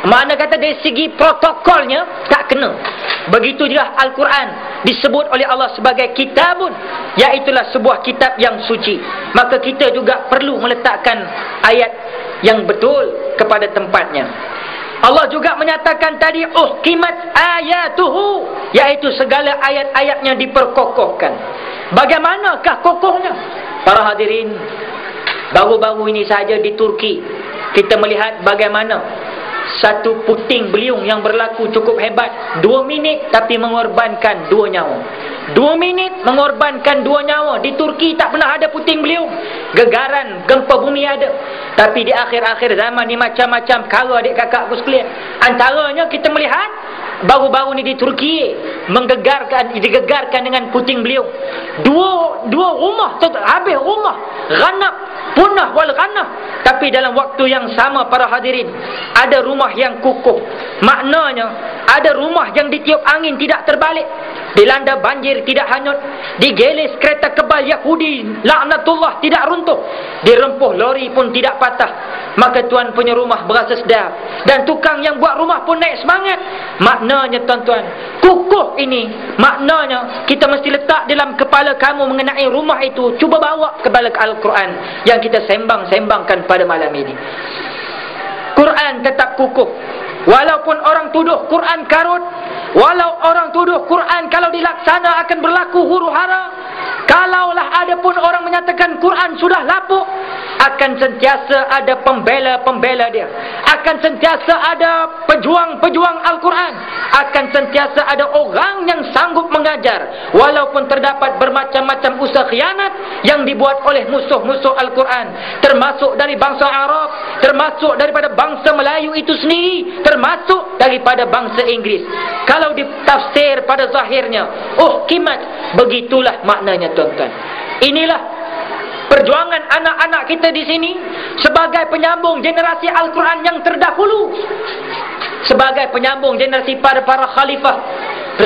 Mana kata dari segi protokolnya tak kena. Begitu juga Al-Quran disebut oleh Allah sebagai kitabun, iaitulah sebuah kitab yang suci. Maka kita juga perlu meletakkan ayat yang betul kepada tempatnya. Allah juga menyatakan tadi uhkimat ayatuhu, iaitu segala ayat-ayatnya diperkokohkan. Bagaimanakah kokohnya? Para hadirin, baru-baru ini saja di Turki kita melihat bagaimana satu puting beliung yang berlaku cukup hebat. 2 minit tapi mengorbankan 2 nyawa. 2 minit mengorbankan 2 nyawa. Di Turki tak pernah ada puting beliung. Gegaran, gempa bumi ada. Tapi di akhir-akhir zaman ni macam-macam perkara adik kakakku sekalian. Antaranya kita melihat baru-baru ni di Turki digegarkan dengan puting beliung. Dua rumah habis rumah. Ghanab, punah wal ghanab. Tapi dalam waktu yang sama para hadirin, ada rumah yang kukuh. Maknanya ada rumah yang ditiup angin tidak terbalik, dilanda banjir tidak hanyut, digelis kereta kebal Yahudi laknatullah tidak runtuh, dirempuh lori pun tidak patah. Maka tuan punya rumah berasa sedap, dan tukang yang buat rumah pun naik semangat. Maknanya tuan-tuan, kukuh ini maknanya kita mesti letak dalam kepala kamu mengenai rumah itu. Cuba bawa kepala Al-Quran yang kita sembang-sembangkan pada malam ini. Quran tetap kukuh. Walaupun orang tuduh Quran karut, walau orang tuduh Quran kalau dilaksana akan berlaku huru hara, kalaulah ada pun orang menyatakan Quran sudah lapuk, akan sentiasa ada pembela-pembela dia, akan sentiasa ada pejuang-pejuang Al-Quran, akan sentiasa ada orang yang sanggup mengajar, walaupun terdapat bermacam-macam usaha khianat yang dibuat oleh musuh-musuh Al-Quran, termasuk dari bangsa Arab, termasuk daripada bangsa Melayu itu sendiri, termasuk daripada bangsa Inggeris. Kalau ditafsir pada zahirnya, kimat, begitulah maknanya tuan-tuan. Inilah perjuangan anak-anak kita di sini sebagai penyambung generasi Al-Quran yang terdahulu, sebagai penyambung generasi para khalifah,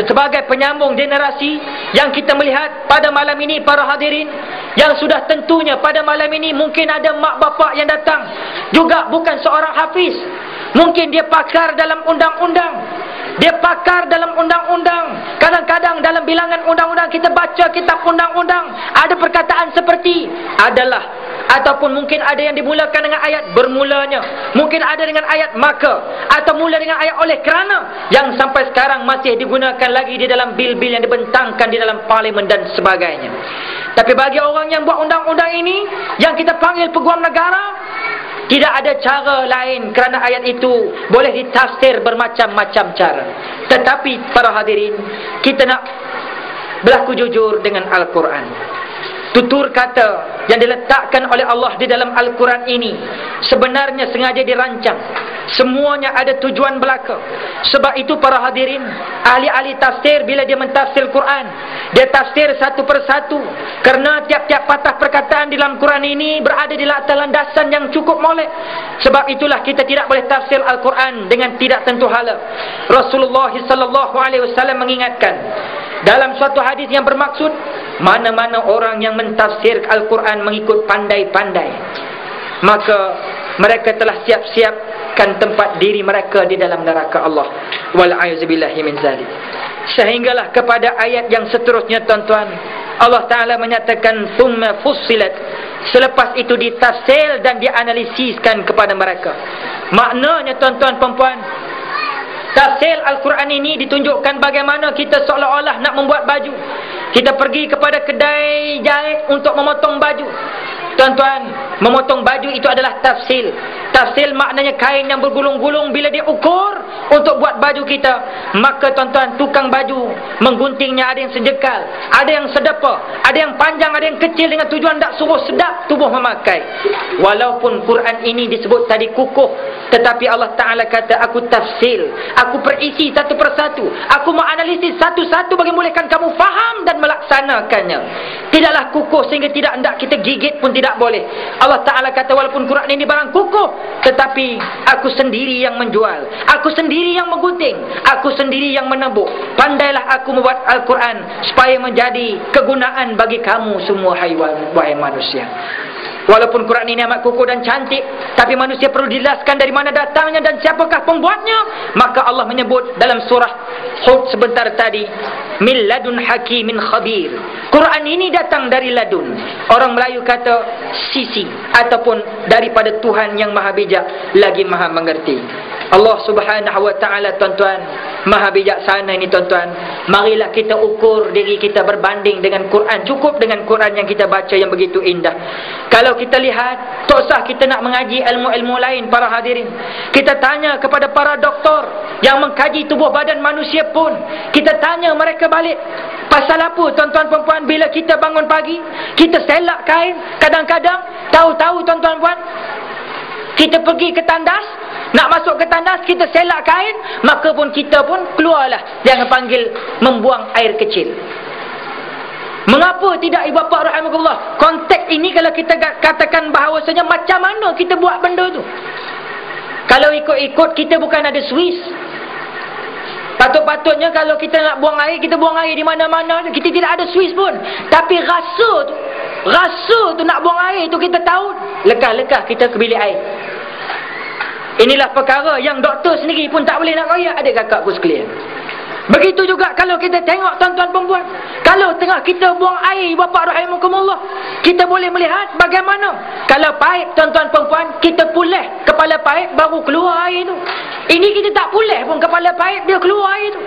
sebagai penyambung generasi yang kita melihat pada malam ini para hadirin, yang sudah tentunya pada malam ini mungkin ada mak bapak yang datang juga bukan seorang hafiz. Mungkin dia pakar dalam undang-undang, dia pakar dalam undang-undang. Kadang-kadang dalam bilangan undang-undang kita baca kitab undang-undang, ada perkataan seperti adalah, ataupun mungkin ada yang dimulakan dengan ayat bermulanya, mungkin ada dengan ayat maka, atau mula dengan ayat oleh kerana, yang sampai sekarang masih digunakan lagi di dalam bil-bil yang dibentangkan di dalam parlimen dan sebagainya. Tapi bagi orang yang buat undang-undang ini, yang kita panggil peguam negara, tidak ada cara lain kerana ayat itu boleh ditafsir bermacam-macam cara. Tetapi para hadirin, kita nak berlaku jujur dengan Al-Quran. Tutur kata yang diletakkan oleh Allah di dalam Al-Quran ini sebenarnya sengaja dirancang. Semuanya ada tujuan belaka. Sebab itu para hadirin, ahli-ahli tafsir bila dia mentafsir Quran, dia tafsir satu persatu, kerana tiap-tiap patah perkataan di dalam Quran ini berada di atas landasan yang cukup molek. Sebab itulah kita tidak boleh tafsir Al-Quran dengan tidak tentu hala. Rasulullah SAW mengingatkan dalam suatu hadis yang bermaksud, mana-mana orang yang mentafsir Al-Quran mengikut pandai-pandai, maka mereka telah siap-siapkan tempat diri mereka di dalam neraka Allah. Wal'ayyuzubillahi min zalik. Sehinggalah kepada ayat yang seterusnya tuan-tuan, Allah Ta'ala menyatakan thumma fussilat, selepas itu ditafsir dan dianalisiskan kepada mereka. Maknanya tuan-tuan perempuan, tafsir Al-Quran ini ditunjukkan bagaimana kita seolah-olah nak membuat baju. Kita pergi kepada kedai jahit untuk memotong baju. Tuan-tuan, memotong baju itu adalah tafsil. Tafsil maknanya kain yang bergulung-gulung. Bila dia ukur untuk buat baju kita, maka tuan-tuan, tukang baju mengguntingnya ada yang sejekal, ada yang sedepa, ada yang panjang, ada yang kecil, dengan tujuan tak suruh sedap tubuh memakai. Walaupun Quran ini disebut tadi kukuh, tetapi Allah Ta'ala kata aku tafsil, aku perisi satu persatu, aku menganalisis satu-satu bagi membolehkan kamu faham dan melaksanakannya. Tidaklah kukuh sehingga tidak hendak kita gigit pun tidak boleh. Allah Ta'ala kata walaupun Quran ini barang kukuh, tetapi aku sendiri yang menjual, aku sendiri yang menggunting, aku sendiri yang menebuk. Pandailah aku membuat Al-Quran supaya menjadi kegunaan bagi kamu semua wahai manusia. Walaupun Quran ini amat kokoh dan cantik, tapi manusia perlu dijelaskan dari mana datangnya dan siapakah pembuatnya. Maka Allah menyebut dalam surah Hud sebentar tadi, min ladun hakimin khabir. Quran ini datang dari ladun. Orang Melayu kata sisi, ataupun daripada Tuhan yang maha bijak lagi maha mengerti. Allah subhanahu wa ta'ala, tuan-tuan, maha bijaksana ini, tuan-tuan. Marilah kita ukur diri kita berbanding dengan Quran. Cukup dengan Quran yang kita baca yang begitu indah. Kalau kita lihat, tak usah kita nak mengaji ilmu-ilmu lain, para hadirin. Kita tanya kepada para doktor yang mengkaji tubuh badan manusia pun, kita tanya mereka balik, pasal apa, tuan-tuan perempuan, bila kita bangun pagi, kita selak kain, kadang-kadang, tahu-tahu tuan-tuan puan, kita pergi ke tandas, nak masuk ke tandas, kita selak kain, maka pun kita pun keluarlah, jangan panggil membuang air kecil. Mengapa tidak, ibu bapa rahimahullah? Konteks ini kalau kita katakan bahawasanya macam mana kita buat benda tu. Kalau ikut-ikut, kita bukan ada Swiss. Patut-patutnya kalau kita nak buang air, kita buang air di mana-mana. Kita tidak ada Swiss pun. Tapi rasa tu nak buang air tu kita tahu. Lekah-lekah kita ke bilik air. Inilah perkara yang doktor sendiri pun tak boleh nak royak, adik kakakku sekalian. Begitu juga kalau kita tengok, tuan-tuan perempuan, kalau tengah kita buang air, bapa rahimakumullah, kita boleh melihat bagaimana. Kalau paip, tuan-tuan perempuan, kita pulih kepala paip baru keluar air tu. Ini kita tak pulih pun kepala paip, dia keluar air tu.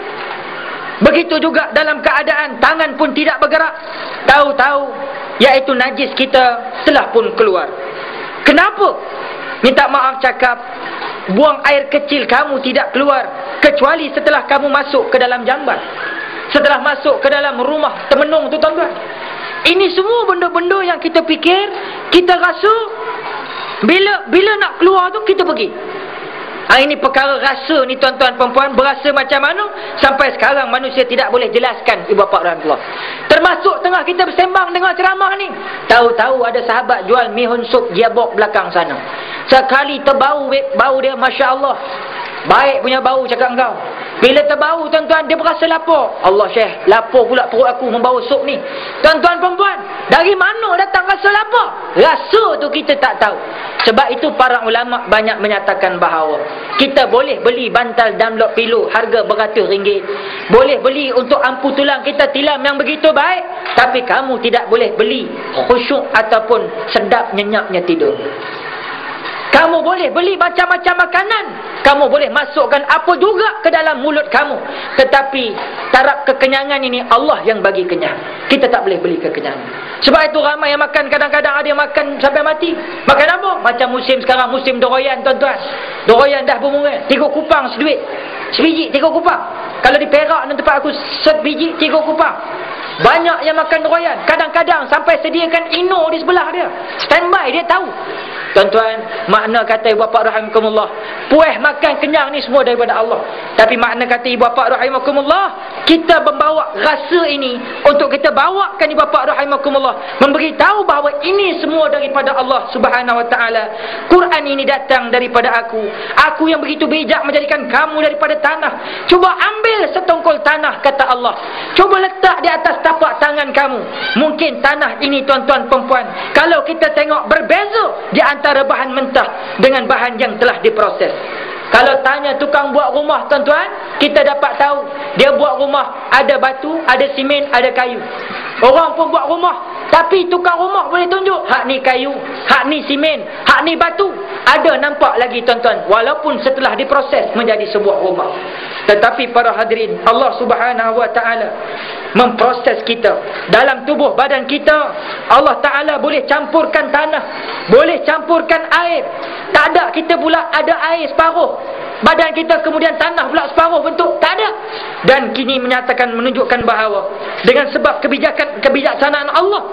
Begitu juga dalam keadaan tangan pun tidak bergerak, tahu-tahu iaitu najis kita telah pun keluar. Kenapa? Minta maaf cakap, buang air kecil kamu tidak keluar kecuali setelah kamu masuk ke dalam jamban, setelah masuk ke dalam rumah temenung tu, tuan-tuan. Ini semua benda-benda yang kita fikir, kita rasa bila nak keluar tu kita pergi. Ini perkara rasa ni, tuan-tuan perempuan, berasa macam mana sampai sekarang manusia tidak boleh jelaskan, ibu bapa rahmatullah. Termasuk tengah kita bersembang dengar ceramah ni, tahu-tahu ada sahabat jual mihun sup giabok belakang sana. Sekali terbau bau dia, Masya Allah, baik punya bau cakap engkau. Bila terbau, tuan-tuan, dia berasa lapar. Allah Syekh, lapar pula perut aku membawa sup ni. Tuan-tuan perempuan, dari mana datang rasa lapar? Rasa tu kita tak tahu. Sebab itu para ulama banyak menyatakan bahawa kita boleh beli bantal download pillow harga beratus ringgit, boleh beli untuk ampu tulang kita tilam yang begitu baik, tapi kamu tidak boleh beli khusyuk ataupun sedap nyenyapnya tidur. Kamu boleh beli macam-macam makanan, kamu boleh masukkan apa juga ke dalam mulut kamu, tetapi taraf kekenyangan ini Allah yang bagi kenyang. Kita tak boleh beli kekenyangan. Sebab itu ramai yang makan, kadang-kadang ada yang makan sampai mati. Makan apa? Macam musim sekarang, musim doroyan, tuan-tuan. Doroyan dah bermunga, 3 kupang seduit. Sebiji 3 kupang. Kalau di Perak dan tempat aku, sebiji 3 kupang. Banyak yang makan doroyan. Kadang-kadang sampai sediakan ino di sebelah dia, standby, dia tahu. Tuan-tuan, makna kata ibu bapa rahimakumullah, puas makan kenyang ni semua daripada Allah. Tapi makna kata ibu bapa rahimakumullah, kita membawa rasa ini untuk kita bawakan ibu bapa rahimakumullah, memberitahu bahawa ini semua daripada Allah Subhanahu wa taala. Quran ini datang daripada aku yang begitu bijak menjadikan kamu daripada tanah. Cuba ambil setongkol tanah, kata Allah, cuba letak di atas tapak tangan kamu. Mungkin tanah ini, tuan-tuan perempuan, kalau kita tengok berbeza di antara bahan mentah dengan bahan yang telah diproses. Kalau tanya tukang buat rumah, tuan-tuan, kita dapat tahu dia buat rumah ada batu, ada simen, ada kayu. Orang pun buat rumah, tapi tukang rumah boleh tunjuk hak ni kayu, hak ni simen, hak ni batu. Ada nampak lagi, tuan-tuan, walaupun setelah diproses menjadi sebuah rumah. Tetapi para hadirin, Allah Subhanahu wa taala memproses kita dalam tubuh badan kita. Allah Taala boleh campurkan tanah, boleh campurkan air. Tak ada kita pula ada air separuh, badan kita kemudian tanah pula separuh bentuk, tak ada. Dan kini menyatakan, menunjukkan bahawa dengan sebab kebijaksanaan Allah,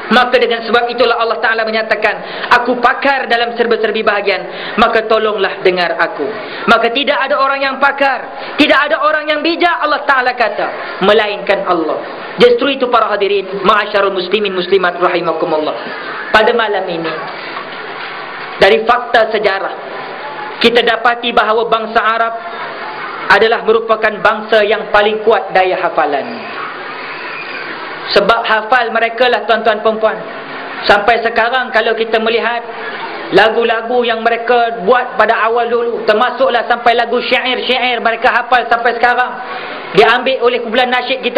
maka dengan sebab itulah Allah Ta'ala menyatakan, aku pakar dalam serba-serbi bahagian, maka tolonglah dengar aku. Maka tidak ada orang yang pakar, tidak ada orang yang bijak, Allah Ta'ala kata, melainkan Allah. Justru itu para hadirin, ma'asyarul muslimin muslimat rahimakumullah, pada malam ini, dari fakta sejarah, kita dapati bahawa bangsa Arab adalah merupakan bangsa yang paling kuat daya hafalan. Sebab hafal mereka lah, tuan-tuan perempuan, Sampai sekarang kalau kita melihat lagu-lagu yang mereka buat pada awal dulu, termasuklah sampai lagu syair-syair mereka hafal sampai sekarang, diambil oleh kumpulan nasyid kita